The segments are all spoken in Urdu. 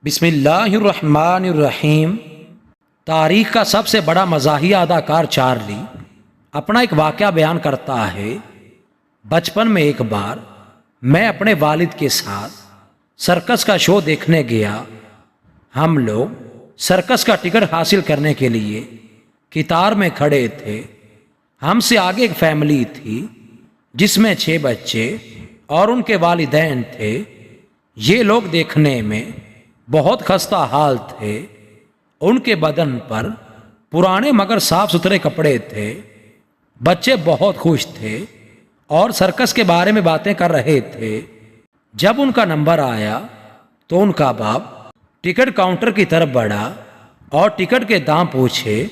بسم اللہ الرحمن الرحیم۔ تاریخ کا سب سے بڑا مزاحیہ اداکار چارلی اپنا ایک واقعہ بیان کرتا ہے۔ بچپن میں ایک بار میں اپنے والد کے ساتھ سرکس کا شو دیکھنے گیا۔ ہم لوگ سرکس کا ٹکٹ حاصل کرنے کے لیے قطار میں کھڑے تھے۔ ہم سے آگے ایک فیملی تھی جس میں 6 بچے اور ان کے والدین تھے۔ یہ لوگ دیکھنے میں بہت خستہ حال تھے۔ ان کے بدن پر پرانے مگر صاف ستھرے کپڑے تھے۔ بچے بہت خوش تھے اور سرکس کے بارے میں باتیں کر رہے تھے۔ جب ان کا نمبر آیا تو ان کا باپ ٹکٹ کاؤنٹر کی طرف بڑھا اور ٹکٹ کے دام پوچھے۔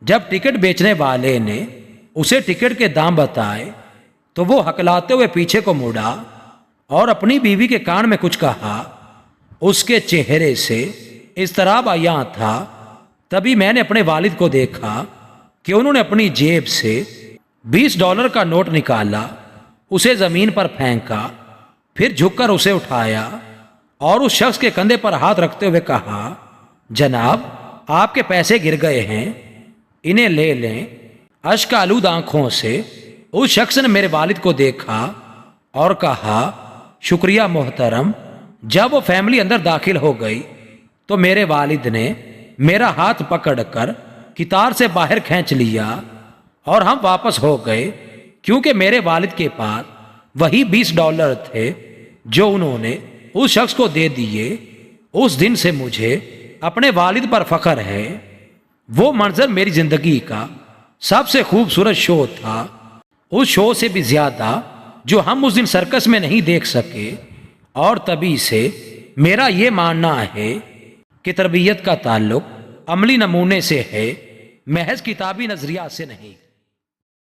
جب ٹکٹ بیچنے والے نے اسے ٹکٹ کے دام بتائے تو وہ ہکلاتے ہوئے پیچھے کو مڑا اور اپنی بیوی کے کان میں کچھ کہا۔ اس کے چہرے سے اضطراب عیاں تھا۔ تبھی میں نے اپنے والد کو دیکھا کہ انہوں نے اپنی جیب سے $20 کا نوٹ نکالا، اسے زمین پر پھینکا، پھر جھک کر اسے اٹھایا اور اس شخص کے کندھے پر ہاتھ رکھتے ہوئے کہا، جناب آپ کے پیسے گر گئے ہیں، انہیں لے لیں۔ اشک آلود آنکھوں سے اس شخص نے میرے والد کو دیکھا اور کہا، شکریہ محترم۔ جب وہ فیملی اندر داخل ہو گئی تو میرے والد نے میرا ہاتھ پکڑ کر قطار سے باہر کھینچ لیا اور ہم واپس ہو گئے، کیونکہ میرے والد کے پاس وہی $20 تھے جو انہوں نے اس شخص کو دے دیے۔ اس دن سے مجھے اپنے والد پر فخر ہے۔ وہ منظر میری زندگی کا سب سے خوبصورت شو تھا، اس شو سے بھی زیادہ جو ہم اس دن سرکس میں نہیں دیکھ سکے۔ اور تبھی سے میرا یہ ماننا ہے کہ تربیت کا تعلق عملی نمونے سے ہے، محض کتابی نظریات سے نہیں۔